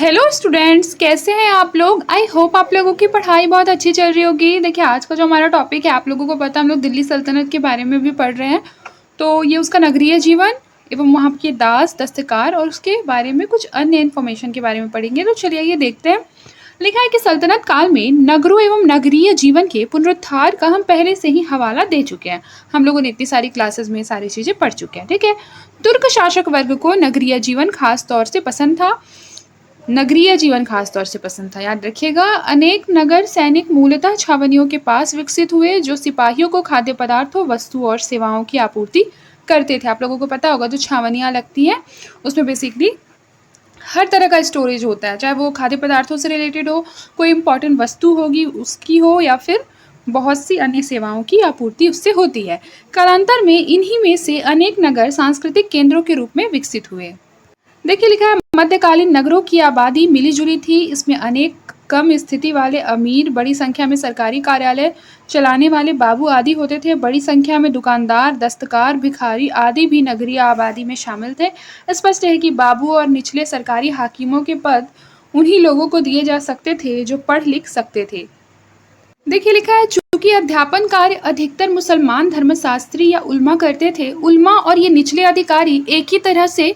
Hello students, कैसे हैं आप लोग। आई होप आप लोगों की पढ़ाई बहुत अच्छी चल रही होगी। देखिए, आज का जो हमारा टॉपिक है, आप लोगों को पता है, हम लोग दिल्ली सल्तनत के बारे में भी पढ़ रहे हैं। तो ये उसका नगरीय जीवन एवं वहाँ के दास दस्तकार और उसके बारे में कुछ अन्य इन्फॉर्मेशन के बारे में पढ़ेंगे। तो चलिए ये देखते हैं। लिखा है कि सल्तनत काल में नगरों एवं नगरीय जीवन के पुनरुद्धार का हम पहले से ही हवाला दे चुके हैं। हम लोगों ने इतनी सारी क्लासेस में सारी चीज़ें पढ़ चुके हैं, ठीक है। तुर्क शासक वर्ग को नगरीय जीवन खास तौर से पसंद था। नगरीय जीवन खास तौर से पसंद था, याद रखिएगा। अनेक नगर सैनिक मूलतः छावनियों के पास विकसित हुए, जो सिपाहियों को खाद्य पदार्थों, वस्तु और सेवाओं की आपूर्ति करते थे। आप लोगों को पता होगा, जो छावनियाँ लगती हैं उसमें बेसिकली हर तरह का स्टोरेज होता है, चाहे वो खाद्य पदार्थों से रिलेटेड हो, कोई इंपॉर्टेंट वस्तु होगी उसकी हो, या फिर बहुत सी अन्य सेवाओं की आपूर्ति उससे होती है। कालांतर में इन्हीं में से अनेक नगर सांस्कृतिक केंद्रों के रूप में विकसित हुए। देखिए, लिखा है मध्यकालीन नगरों की आबादी मिली-जुली थी। इसमें अनेक कम स्थिति वाले अमीर, बड़ी संख्या में सरकारी कार्यालय चलाने वाले बाबू आदि होते थे। बड़ी संख्या में दुकानदार, दस्तकार, भिखारी आदि भी नगरीय आबादी में शामिल थे। स्पष्ट है कि बाबू और निचले सरकारी हाकिमों के पद उन्हीं लोगों को दिए जा सकते थे जो पढ़ लिख सकते थे। देखिए, लिखा है चूंकि अध्यापन कार्य अधिकतर मुसलमान धर्मशास्त्री या उल्मा करते थे, उल्मा और ये निचले अधिकारी एक ही तरह से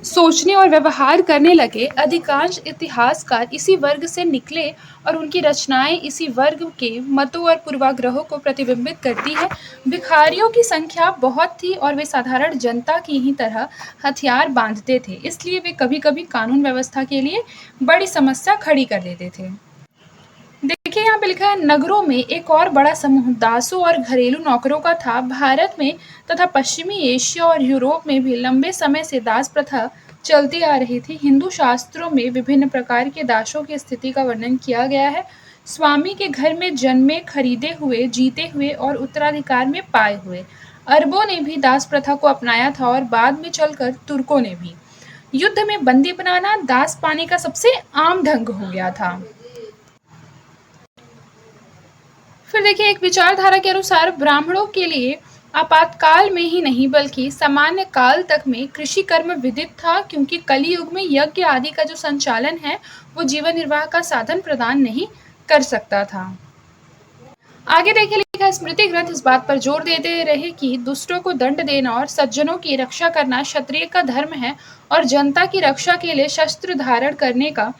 सोचने और व्यवहार करने लगे। अधिकांश इतिहासकार इसी वर्ग से निकले और उनकी रचनाएं इसी वर्ग के मतों और पूर्वाग्रहों को प्रतिबिंबित करती है। भिखारियों की संख्या बहुत थी और वे साधारण जनता की ही तरह हथियार बांधते थे, इसलिए वे कभी कभी कानून व्यवस्था के लिए बड़ी समस्या खड़ी कर देते थे। देखिए, यहाँ पे लिखा है नगरों में एक और बड़ा समूह दासों और घरेलू नौकरों का था। भारत में तथा पश्चिमी एशिया और यूरोप में भी लंबे समय से दास प्रथा चलती आ रही थी। हिंदू शास्त्रों में विभिन्न प्रकार के दासों की स्थिति का वर्णन किया गया है। स्वामी के घर में जन्मे, खरीदे हुए, जीते हुए और उत्तराधिकार में पाए हुए। अरबों ने भी दास प्रथा को अपनाया था और बाद में चलकर तुर्कों ने भी। युद्ध में बंदी बनाना दास पाने का सबसे आम ढंग हो गया था। फिर देखिए, एक विचारधारा के अनुसार ब्राह्मणों के लिए आपातकाल में ही नहीं बल्कि सामान्य काल तक में कृषि कर्म विदित था, क्योंकि कली युग में यज्ञ आदि का जो संचालन है वो जीवन निर्वाह का साधन प्रदान नहीं कर सकता था। आगे देखिए, लिखा स्मृति ग्रंथ इस बात पर जोर देते रहे कि दुष्टों को दंड देना और सज्जनों की रक्षा करना क्षत्रिय का धर्म है और जनता की रक्षा के लिए शस्त्र धारण करने का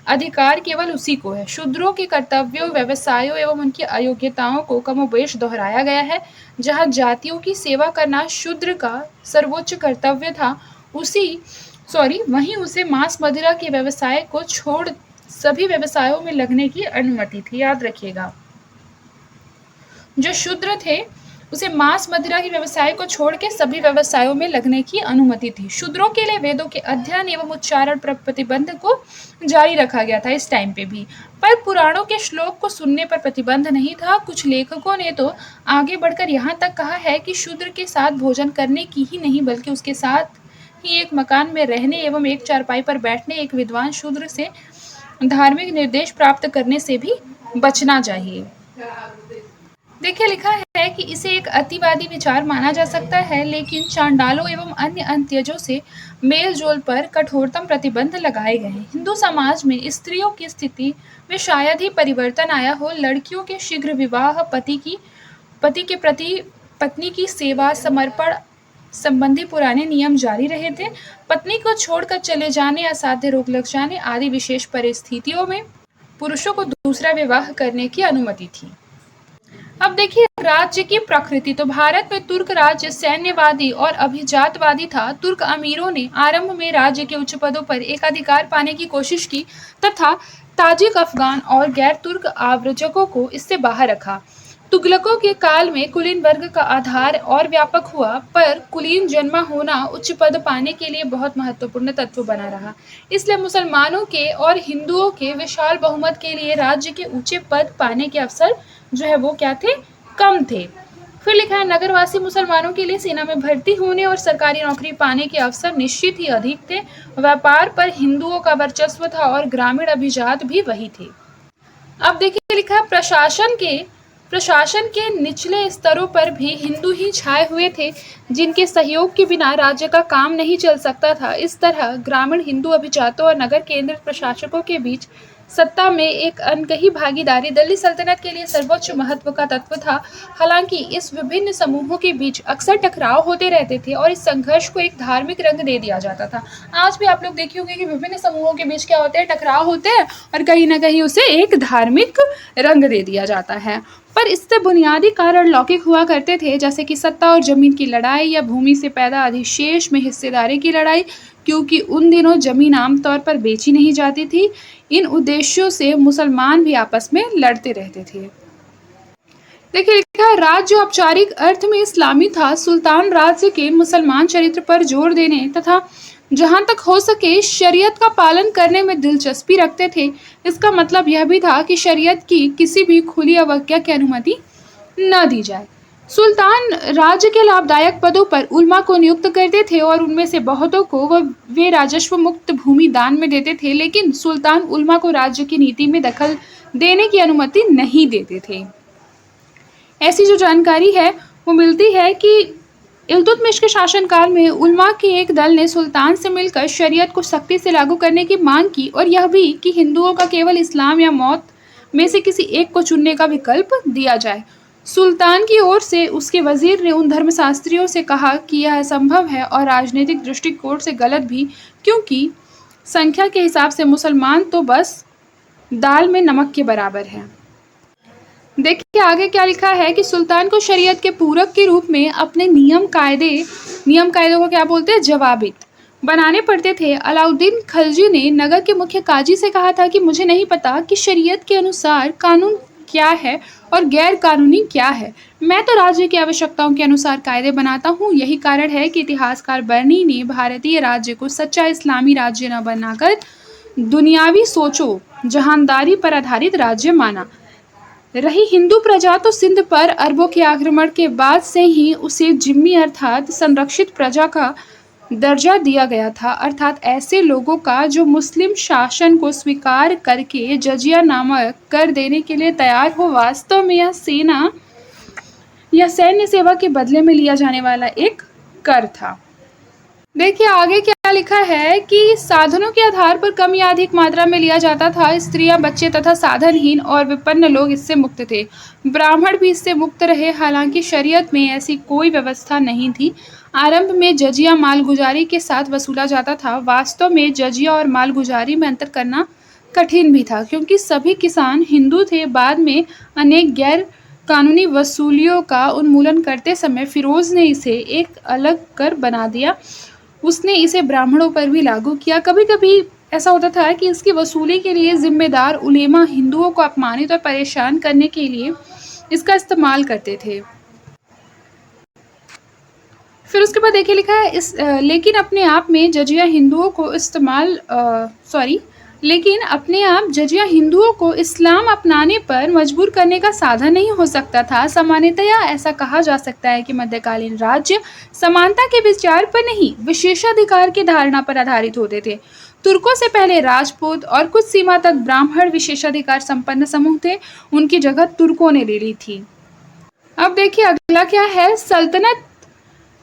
अधिकार केवल उसी को है। शूद्रों के कर्तव्यों, व्यवसायों एवं उनकी अयोग्यताओं को कमोबेश दोहराया गया है। जहाँ जातियों की सेवा करना शूद्र का सर्वोच्च कर्तव्य था, वहीं उसे मांस मदिरा के व्यवसाय को छोड़ सभी व्यवसायों में लगने की अनुमति थी। याद रखिएगा, जो शूद्र थे उसे मांस मदिरा के व्यवसाय को छोड़ के सभी व्यवसायों में लगने की अनुमति थी। शूद्रों के लिए वेदों के अध्ययन एवं उच्चारण पर प्रतिबंध को जारी रखा गया था इस टाइम पे भी, पर पुराणों के श्लोक को सुनने पर प्रतिबंध नहीं था। कुछ लेखकों ने तो आगे बढ़कर यहाँ तक कहा है कि शूद्र के साथ भोजन करने की ही नहीं बल्कि उसके साथ ही एक मकान में रहने एवं एक चारपाई पर बैठने एक विद्वान शूद्र से धार्मिक निर्देश प्राप्त करने से भी बचना चाहिए। देखिए, लिखा है कि इसे एक अतिवादी विचार माना जा सकता है, लेकिन चांडालों एवं अन्य अंत्यजों से मेल जोल पर कठोरतम प्रतिबंध लगाए गए हैं। हिंदू समाज में स्त्रियों की स्थिति में शायद ही परिवर्तन आया हो। लड़कियों के शीघ्र विवाह, पति के प्रति पत्नी की सेवा, समर्पण संबंधी पुराने नियम जारी रहे थे। पत्नी को छोड़कर चले जाने, असाध्य रोग लग जाने आदि विशेष परिस्थितियों में पुरुषों को दूसरा विवाह करने की अनुमति थी। अब देखिए, राज्य की प्रकृति। तो भारत में तुर्क राज्य सैन्यवादी और अभिजातवादी था। तुर्क अमीरों ने आरंभ में राज्य के उच्च पदों पर एकाधिकार पाने की कोशिश की तथा ताजिक, अफगान और गैर तुर्क आव्रजकों को इससे बाहर रखा। तुगलकों के काल में कुलीन वर्ग का आधार और व्यापक हुआ, पर कुलीन जन्मा होना उच्च पद पाने के लिए बहुत महत्वपूर्ण तत्व बना रहा। इसलिए मुसलमानों के और हिंदुओं के विशाल बहुमत के लिए राज्य के ऊंचे पद पाने के अवसर जो है वो क्या थे, कम थे। फिर लिखा है नगरवासी मुसलमानों के लिए सेना में भर्ती होने और सरकारी नौकरी पाने के अवसर निश्चित ही अधिक थे। व्यापार पर हिंदुओं का वर्चस्व था और ग्रामीण अभिजात भी वही थे। अब देखिए, लिखा है प्रशासन के प्रशासन के निचले स्तरों पर भी हिंदू ही छाए हुए थे, जिनके सहयोग के बिना राज्य का काम नहीं चल सकता था। इस तरह ग्रामीण हिंदू अभिजातों और नगर केंद्रित प्रशासकों के बीच सत्ता में एक अनकही भागीदारी दिल्ली सल्तनत के लिए सर्वोच्च महत्व का तत्व था। हालांकि इस विभिन्न समूहों के बीच अक्सर टकराव होते रहते थे और इस संघर्ष को एक धार्मिक रंग दे दिया जाता था। आज भी आप लोग देखे होंगे कि विभिन्न समूहों के बीच क्या होते हैं, टकराव होते हैं और कहीं ना कहीं उसे एक धार्मिक रंग दे दिया जाता है। पर इससे बुनियादी कारण लौकिक हुआ करते थे, जैसे कि सत्ता और जमीन की लड़ाई या भूमि से पैदा अधिशेष में हिस्सेदारी की लड़ाई, क्योंकि उन दिनों जमीन आमतौर पर बेची नहीं जाती थी। इन उद्देश्यों से मुसलमान भी आपस में लड़ते रहते थे। देखिए लिखा है, राज्य औपचारिक अर्थ में इस्लामी था। सुल्तान राज्य के मुसलमान चरित्र पर जोर देने तथा जहां तक हो सके शरीयत का पालन करने में दिलचस्पी रखते थे। इसका मतलब यह भी था कि शरीयत की किसी भी खुली अवज्ञा की अनुमति न दी जाए। सुल्तान राज्य के लाभदायक पदों पर उल्मा को नियुक्त करते थे और उनमें से बहुतों को वे राजस्व मुक्त भूमि दान में देते थे, लेकिन सुल्तान उल्मा को राज्य की नीति में दखल देने की अनुमति नहीं देते थे। ऐसी जो जानकारी है वो मिलती है कि इल्तुतमिश के शासनकाल में उल्मा के एक दल ने सुल्तान से मिलकर शरीयत को सख्ती से लागू करने की मांग की और यह भी कि हिंदुओं का केवल इस्लाम या मौत में से किसी एक को चुनने का विकल्प दिया जाए। सुल्तान की ओर से उसके वजीर ने उन धर्मशास्त्रियों से कहा कि यह असंभव है और राजनीतिक दृष्टिकोण से गलत भी, क्योंकि संख्या के हिसाब से मुसलमान तो बस दाल में नमक के बराबर है। देखिए आगे क्या लिखा है कि सुल्तान को शरीयत के पूरक के रूप में अपने नियम कायदों को क्या बोलते हैं, जवाबित बनाने पड़ते थे। अलाउद्दीन खलजी ने नगर के मुख्य काजी से कहा था कि मुझे नहीं पता कि शरीयत के अनुसार कानून क्या है और गैर कानूनी क्या है। मैं तो राज्य की आवश्यकताओं के अनुसार कायदे बनाता हूँ। यही कारण है कि इतिहासकार बर्नी ने भारतीय राज्य को सच्चा इस्लामी राज्य न बनाकर दुनियावी सोचो जहानदारी पर आधारित राज्य माना। रही हिंदू प्रजा तो सिंध पर अरबों के आक्रमण के बाद से ही उसे जिम्मी अर्थात संरक्षित प्रजा का दर्जा दिया गया था, अर्थात ऐसे लोगों का जो मुस्लिम शासन को स्वीकार करके जजिया नामक कर देने के लिए तैयार हो। वास्तव में यह सेना या सैन्य सेवा के बदले में लिया जाने वाला एक कर था। देखिए आगे क्या लिखा है कि साधनों के आधार पर कम या अधिक मात्रा में लिया जाता था। स्त्रियां, बच्चे तथा साधनहीन और विपन्न लोग इससे मुक्त थे। ब्राह्मण भी इससे मुक्त रहे। हालांकि शरीयत में ऐसी कोई व्यवस्था नहीं थी। आरंभ में जजिया मालगुजारी के साथ वसूला जाता था। वास्तव में जजिया और मालगुजारी में अंतर करना कठिन भी था, क्योंकि सभी किसान हिंदू थे। बाद में अनेक गैर कानूनी वसूलियों का उन्मूलन करते समय फिरोज ने इसे एक अलग कर बना दिया। उसने इसे ब्राह्मणों पर भी लागू किया। कभी कभी ऐसा होता था कि इसकी वसूली के लिए जिम्मेदार उलेमा हिंदुओं को अपमानित और परेशान करने के लिए इसका इस्तेमाल करते थे। फिर उसके बाद देखिए लिखा है लेकिन अपने आप जजिया हिंदुओं को इस्लाम अपनाने पर मजबूर करने का साधन नहीं हो सकता था। सामान्यतया ऐसा कहा जा सकता है कि मध्यकालीन राज्य समानता के विचार पर नहीं, विशेषाधिकार की धारणा पर आधारित होते थे। तुर्कों से पहले राजपूत और कुछ सीमा तक ब्राह्मण विशेषाधिकार संपन्न समूह थे। उनकी जगह तुर्कों ने ले ली थी। अब देखिए अगला क्या है,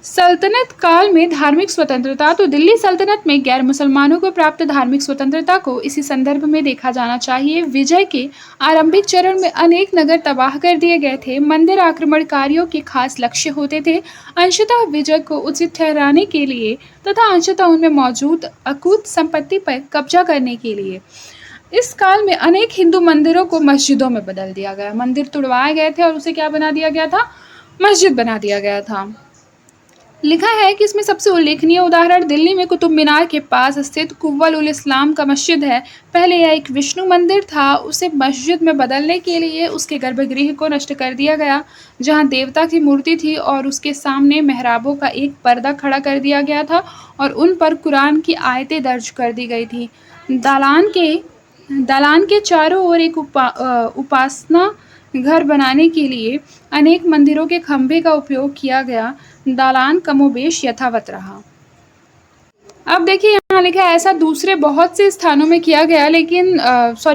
सल्तनत काल में धार्मिक स्वतंत्रता। तो दिल्ली सल्तनत में गैर मुसलमानों को प्राप्त धार्मिक स्वतंत्रता को इसी संदर्भ में देखा जाना चाहिए। विजय के आरंभिक चरण में अनेक नगर तबाह कर दिए गए थे। मंदिर आक्रमणकारियों के खास लक्ष्य होते थे, अंशतः विजय को उचित ठहराने के लिए तथा अंशतः उनमें मौजूद अकूत संपत्ति पर कब्जा करने के लिए। इस काल में अनेक हिंदू मंदिरों को मस्जिदों में बदल दिया गया। मंदिर तुड़वाए गए थे और उसे क्या बना दिया गया था, मस्जिद बना दिया गया था। लिखा है कि इसमें सबसे उल्लेखनीय उदाहरण दिल्ली में कुतुब मीनार के पास स्थित कुव्वल उल इस्लाम का मस्जिद है। पहले यह एक विष्णु मंदिर था, उसे मस्जिद में बदलने के लिए उसके गर्भगृह को नष्ट कर दिया गया, जहां देवता की मूर्ति थी, और उसके सामने मेहराबों का एक पर्दा खड़ा कर दिया गया था और उन पर कुरान की आयतें दर्ज कर दी गई थी। दालान के चारों ओर एक उपासना घर बनाने के लिए अनेक मंदिरों के खंभे का उपयोग किया गया। दालान कमोबेश यथावत रहा। अब देखिए यहाँ लिखा है ऐसा दूसरे बहुत से स्थानों में किया गया, लेकिन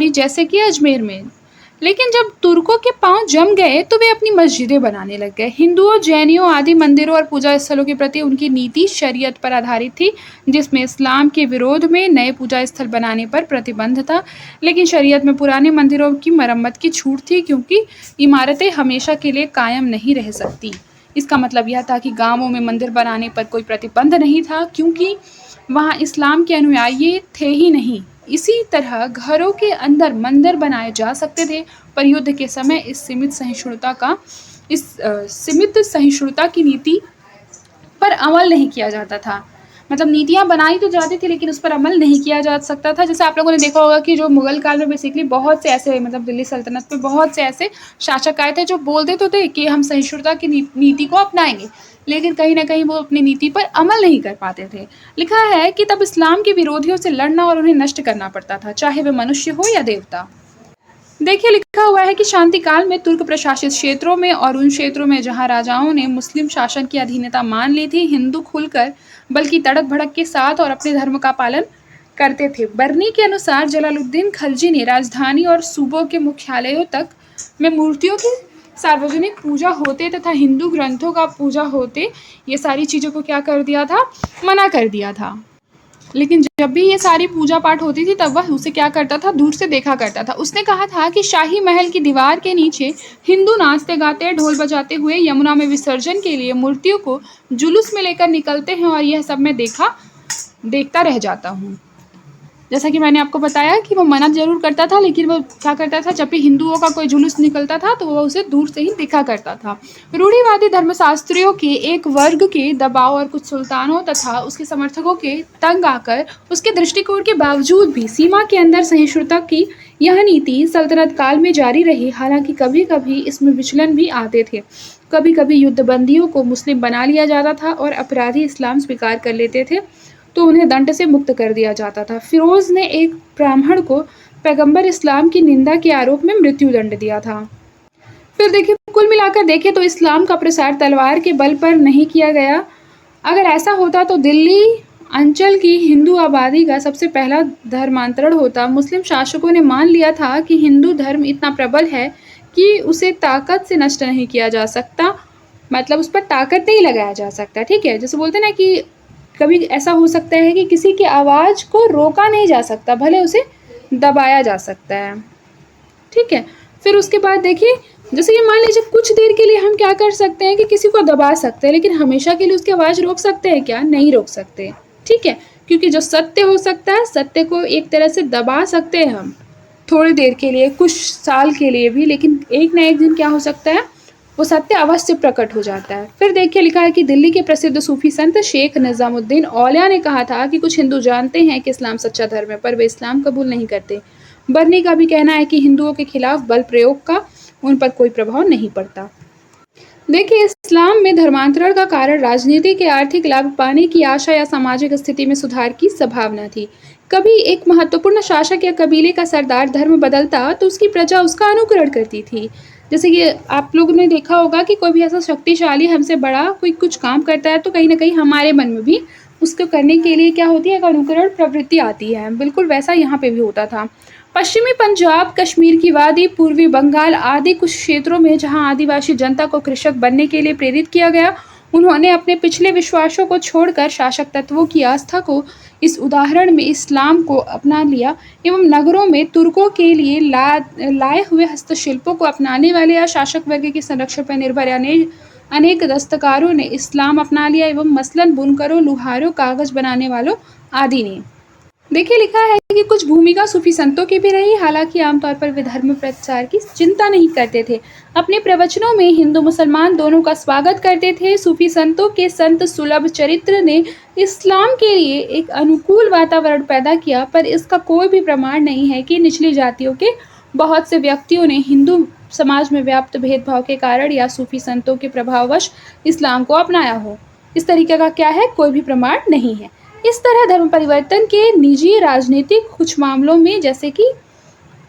जैसे कि अजमेर में, लेकिन जब तुर्कों के पांव जम गए तो वे अपनी मस्जिदें बनाने लग गए। हिंदुओं, जैनियों आदि मंदिरों और पूजा स्थलों के प्रति उनकी नीति शरीयत पर आधारित थी, जिसमें इस्लाम के विरोध में नए पूजा स्थल बनाने पर प्रतिबंध था। लेकिन शरीयत में पुराने मंदिरों की मरम्मत की छूट थी, क्योंकि इमारतें हमेशा के लिए कायम नहीं रह सकती। इसका मतलब यह था कि गांवों में मंदिर बनाने पर कोई प्रतिबंध नहीं था, क्योंकि वहाँ इस्लाम के अनुयायी थे ही नहीं। इसी तरह घरों के अंदर मंदिर बनाए जा सकते थे, पर युद्ध के समय सीमित सहिष्णुता की नीति पर अमल नहीं किया जाता था। मतलब नीतियाँ बनाई तो जाती थी, लेकिन उस पर अमल नहीं किया जा सकता था। जैसे आप लोगों ने देखा होगा कि जो मुगल काल में बेसिकली बहुत से ऐसे, मतलब दिल्ली सल्तनत में बहुत से ऐसे शासक आए थे जो बोलते तो थे कि हम सहिष्णुता की नीति को अपनाएंगे, लेकिन कहीं ना कहीं वो अपनी नीति पर अमल नहीं कर पाते थे। लिखा है कि तब इस्लाम के विरोधियों से लड़ना और उन्हें नष्ट करना पड़ता था, चाहे वे मनुष्य हो या देवता। देखिए, लिखा हुआ है कि शांति काल में तुर्क प्रशासित क्षेत्रों में और उन क्षेत्रों में जहां राजाओं ने मुस्लिम शासन की अधीनता मान ली थी, हिंदू खुलकर बल्कि तड़क भड़क के साथ और अपने धर्म का पालन करते थे। बरनी के अनुसार जलालुद्दीन खलजी ने राजधानी और सूबों के मुख्यालयों तक में मूर्तियों की सार्वजनिक पूजा होते तथा हिंदू ग्रंथों का पूजा होते, ये सारी चीज़ों को क्या कर दिया था, मना कर दिया था। लेकिन जब भी ये सारी पूजा पाठ होती थी तब वह उसे क्या करता था, दूर से देखा करता था। उसने कहा था कि शाही महल की दीवार के नीचे हिंदू नाचते गाते ढोल बजाते हुए यमुना में विसर्जन के लिए मूर्तियों को जुलूस में लेकर निकलते हैं, और यह सब मैं देखता रह जाता हूँ। जैसा कि मैंने आपको बताया कि वो मना जरूर करता था, लेकिन वो क्या करता था, जब भी हिंदुओं का कोई जुलूस निकलता था तो वो उसे दूर से ही देखा करता था। रूढ़िवादी धर्मशास्त्रियों के एक वर्ग के दबाव और कुछ सुल्तानों तथा उसके समर्थकों के तंग आकर उसके दृष्टिकोण के बावजूद भी सीमा के अंदर सहिष्णुता की यह नीति सल्तनत काल में जारी रही। हालांकि कभी कभी इसमें विचलन भी आते थे। कभी कभी युद्धबंदियों को मुस्लिम बना लिया जाता था और अपराधी इस्लाम स्वीकार कर लेते थे तो उन्हें दंड से मुक्त कर दिया जाता था। फिरोज ने एक ब्राह्मण को पैगंबर इस्लाम की निंदा के आरोप में मृत्यु दंड दिया था। फिर देखिए, कुल मिलाकर देखें तो इस्लाम का प्रसार तलवार के बल पर नहीं किया गया। अगर ऐसा होता तो दिल्ली अंचल की हिंदू आबादी का सबसे पहला धर्मांतरण होता। मुस्लिम शासकों ने मान लिया था कि हिंदू धर्म इतना प्रबल है कि उसे ताकत से नष्ट नहीं किया जा सकता, मतलब उस पर ताकत नहीं लगाया जा सकता। ठीक है, जैसे बोलते ना कि कभी ऐसा हो सकता है कि किसी की आवाज़ को रोका नहीं जा सकता, भले उसे दबाया जा सकता है। ठीक है, फिर उसके बाद देखिए, जैसे कि मान लीजिए कुछ देर के लिए हम क्या कर सकते हैं कि किसी को दबा सकते हैं, लेकिन हमेशा के लिए उसकी आवाज़ रोक सकते हैं क्या? नहीं रोक सकते। ठीक है, क्योंकि जो सत्य हो सकता है, सत्य को एक तरह से दबा सकते हैं हम थोड़ी देर के लिए, कुछ साल के लिए भी, लेकिन एक ना एक दिन क्या हो सकता है, वो सत्य अवश्य प्रकट हो जाता है। फिर देखिए, लिखा है कि दिल्ली के प्रसिद्ध सूफी संत शेख निजामुद्दीन औलिया ने कहा था कि कुछ हिंदू जानते हैं कि इस्लाम सच्चा धर्म है, पर वे इस्लाम कबूल नहीं करते। बर्नी का भी कहना है कि हिंदुओं के खिलाफ बल प्रयोग का उन पर कोई प्रभाव नहीं पड़ता। देखिए, इस्लाम में धर्मांतरण का कारण राजनीतिक या आर्थिक लाभ पाने की आशा या सामाजिक स्थिति में सुधार की संभावना थी। कभी एक महत्वपूर्ण शासक या कबीले का सरदार धर्म बदलता तो उसकी प्रजा उसका अनुकरण करती थी। जैसे कि आप लोगों ने देखा होगा कि कोई भी ऐसा शक्तिशाली हमसे बड़ा कोई कुछ काम करता है तो कहीं ना कहीं हमारे मन में भी उसको करने के लिए क्या होती है, एक अनुकरण प्रवृत्ति आती है। बिल्कुल वैसा यहाँ पे भी होता था। पश्चिमी पंजाब, कश्मीर की वादी, पूर्वी बंगाल आदि कुछ क्षेत्रों में जहां आदिवासी जनता को कृषक बनने के लिए प्रेरित किया गया, उन्होंने अपने पिछले विश्वासों को छोड़कर शासक तत्वों की आस्था को इस उदाहरण में इस्लाम को अपना लिया एवं नगरों में तुर्कों के लिए लाए हुए हस्तशिल्पों को अपनाने वाले या शासक वर्ग के संरक्षण पर निर्भर अनेक दस्तकारों ने इस्लाम अपना लिया एवं मसलन बुनकरों, लुहारों, कागज बनाने वालों आदि ने। देखिए, लिखा है कि कुछ भूमिका सूफी संतों की भी रही। हालांकि आमतौर पर वे धर्म प्रचार की चिंता नहीं करते थे। अपने प्रवचनों में हिंदू मुसलमान दोनों का स्वागत करते थे। सूफी संतों के संत सुलभ चरित्र ने इस्लाम के लिए एक अनुकूल वातावरण पैदा किया, पर इसका कोई भी प्रमाण नहीं है कि निचली जातियों के बहुत से व्यक्तियों ने हिंदू समाज में व्याप्त भेदभाव के कारण या सूफी संतों के प्रभाववश इस्लाम को अपनाया हो। इस तरीके का क्या है, कोई भी प्रमाण नहीं है। इस तरह धर्म परिवर्तन के निजी राजनीतिक कुछ मामलों में, जैसे कि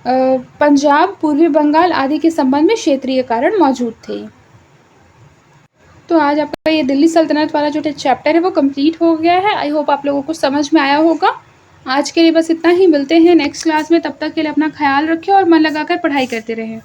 पंजाब, पूर्वी बंगाल आदि के संबंध में क्षेत्रीय कारण मौजूद थे। तो आज आपका ये दिल्ली सल्तनत वाला जो चैप्टर है वो कंप्लीट हो गया है। आई होप आप लोगों को समझ में आया होगा। आज के लिए बस इतना ही, मिलते हैं नेक्स्ट क्लास में। तब तक के लिए अपना ख्याल रखें और मन लगाकर पढ़ाई करते रहें।